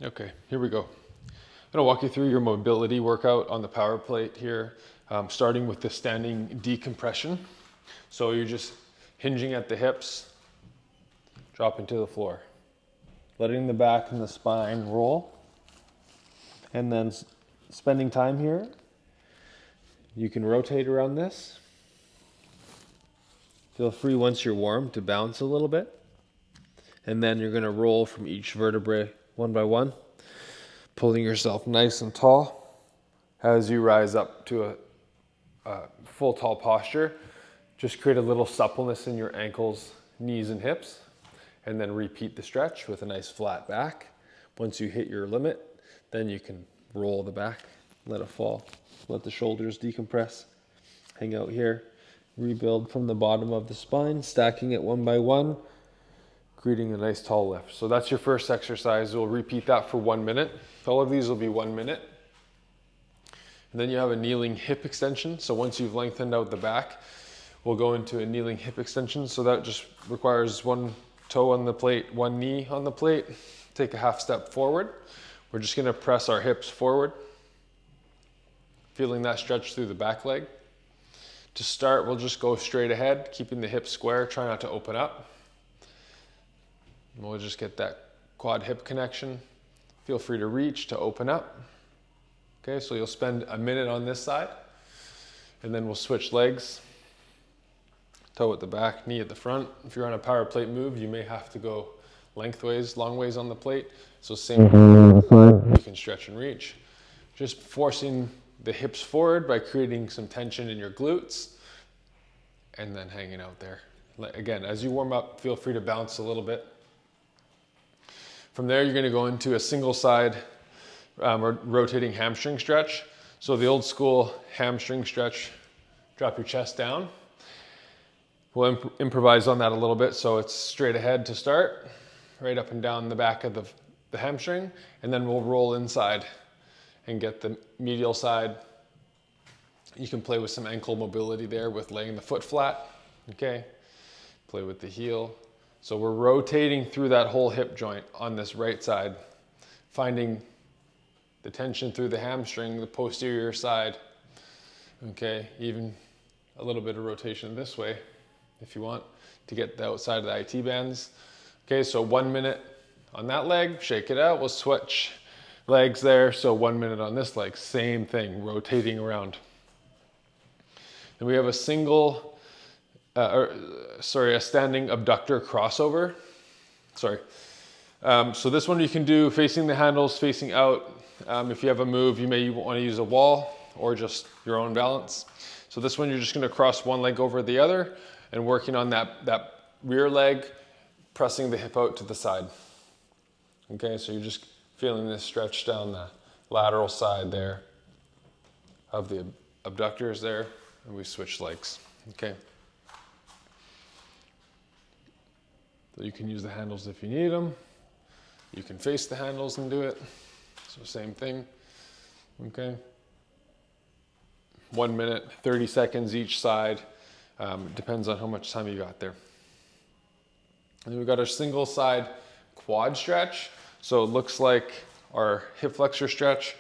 Okay, here we go. I'm gonna walk you through your mobility workout on the power plate here, starting with the standing decompression. So you're just hinging at the hips, dropping to the floor, letting the back and the spine roll, and then spending time here. You can rotate around this. Feel free once you're warm to bounce a little bit. And then you're gonna roll from each vertebrae one by one, pulling yourself nice and tall. As you rise up to a full tall posture, just create a little suppleness in your ankles, knees, and hips, and then repeat the stretch with a nice flat back. Once you hit your limit, then you can roll the back, let it fall, let the shoulders decompress, hang out here, rebuild from the bottom of the spine, stacking it one by one, creating a nice tall lift. So that's your first exercise. We'll repeat that for 1 minute. All of these will be 1 minute. And then you have a kneeling hip extension. So once you've lengthened out the back, we'll go into a kneeling hip extension. So that just requires one toe on the plate, one knee on the plate. Take a half step forward. We're just gonna press our hips forward, feeling that stretch through the back leg. To start, we'll just go straight ahead, keeping the hips square, try not to open up. We'll just get that quad hip connection. Feel free to reach to open up. Okay, so you'll spend a minute on this side, and then we'll switch legs. Toe at the back, knee at the front. If you're on a power plate move, you may have to go lengthways, long ways on the plate. So same on the side, you can stretch and reach. Just forcing the hips forward by creating some tension in your glutes, and then hanging out there. Again, as you warm up, feel free to bounce a little bit. From there, you're gonna go into a single side rotating hamstring stretch. So the old school hamstring stretch, drop your chest down. We'll improvise on that a little bit. So it's straight ahead to start, right up and down the back of the hamstring, and then we'll roll inside and get the medial side. You can play with some ankle mobility there with laying the foot flat, okay? Play with the heel. So we're rotating through that whole hip joint on this right side, finding the tension through the hamstring, the posterior side, okay? Even a little bit of rotation this way if you want to get the outside of the IT bands. Okay, so 1 minute on that leg, shake it out. We'll switch legs there. So 1 minute on this leg, same thing, rotating around. And we have a a standing abductor crossover. So this one you can do facing the handles, facing out. If you have a move, you may want to use a wall or just your own balance. So this one, you're just going to cross one leg over the other and working on that rear leg, pressing the hip out to the side. Okay, so you're just feeling this stretch down the lateral side there of the abductors there, and we switch legs. Okay. So you can use the handles if you need them. You can face the handles and do it. So same thing, okay? 1 minute, 30 seconds each side. Depends on how much time you got there. And then we've got our single side quad stretch. So it looks like our hip flexor stretch,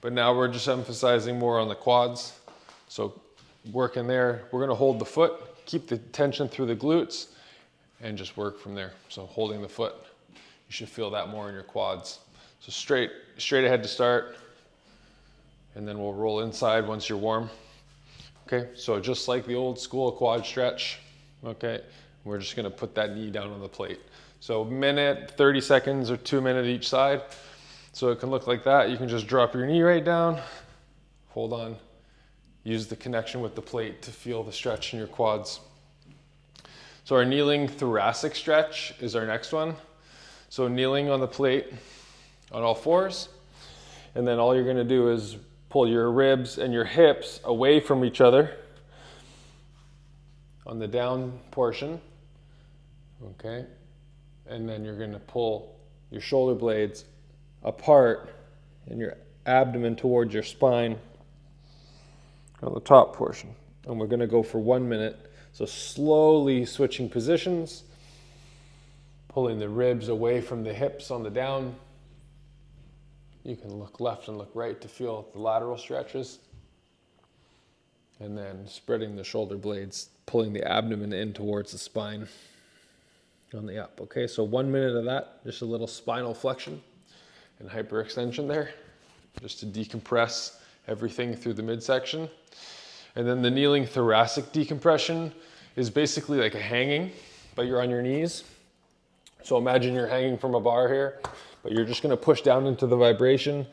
but now we're just emphasizing more on the quads. So working there, we're gonna hold the foot, keep the tension through the glutes, and just work from there. So holding the foot, you should feel that more in your quads. So straight ahead to start, and then we'll roll inside once you're warm. Okay, so just like the old school quad stretch, okay, we're just gonna put that knee down on the plate. So minute, 30 seconds or 2 minutes each side. So it can look like that. You can just drop your knee right down, hold on, use the connection with the plate to feel the stretch in your quads. So our kneeling thoracic stretch is our next one. So kneeling on the plate on all fours, and then all you're gonna do is pull your ribs and your hips away from each other on the down portion, okay? And then you're gonna pull your shoulder blades apart and your abdomen towards your spine on the top portion. And we're gonna go for 1 minute. So slowly switching positions, pulling the ribs away from the hips on the down, You can look left and look right to feel the lateral stretches. And then spreading the shoulder blades, pulling the abdomen in towards the spine on the up. Okay, so 1 minute of that, just a little spinal flexion and hyperextension there, just to decompress everything through the midsection. And then the kneeling thoracic decompression is basically like a hanging, but you're on your knees. So imagine you're hanging from a bar here, but you're just gonna push down into the vibration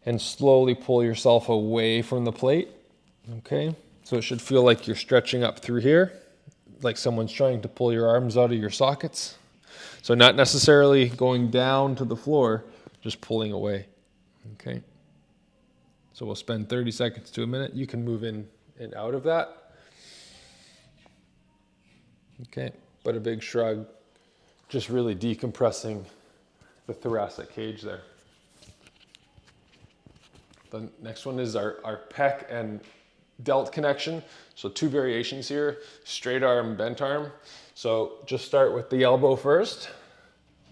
and slowly pull yourself away from the plate. Okay, so it should feel like you're stretching up through here, like someone's trying to pull your arms out of your sockets. So not necessarily going down to the floor, just pulling away. Okay, so we'll spend 30 seconds to a minute. You can move in and out of that. Okay, but a big shrug, just really decompressing the thoracic cage there. The next one is our pec and delt connection. So 2 variations here, straight arm, bent arm. So just start with the elbow first,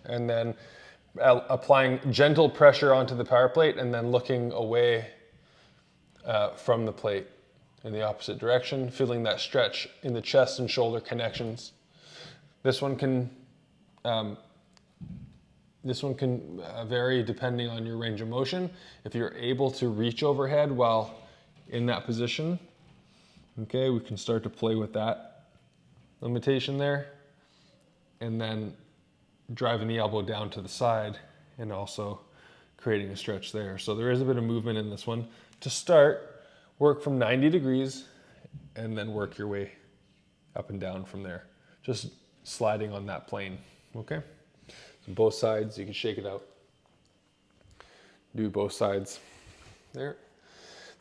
and then applying gentle pressure onto the power plate, and then looking away from the plate in the opposite direction, feeling that stretch in the chest and shoulder connections. This one can vary depending on your range of motion. If you're able to reach overhead while in that position, okay, we can start to play with that limitation there, and then driving the elbow down to the side and also creating a stretch there. So there is a bit of movement in this one. To start, work from 90 degrees and then work your way up and down from there, just sliding on that plane. Okay, so both sides, you can shake it out, do both sides there.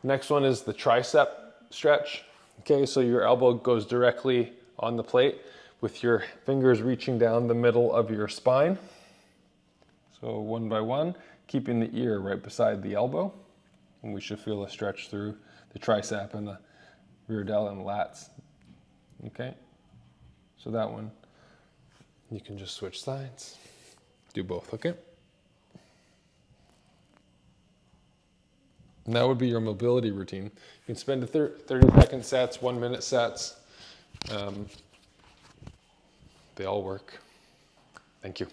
Next one is the tricep stretch. Okay, so your elbow goes directly on the plate with your fingers reaching down the middle of your spine. So one by one, keeping the ear right beside the elbow. And we should feel a stretch through the tricep and the rear delt and lats. Okay, so that one, you can just switch sides, do both, okay? And that would be your mobility routine. You can spend 30-second sets, 1 minute sets. They all work. Thank you.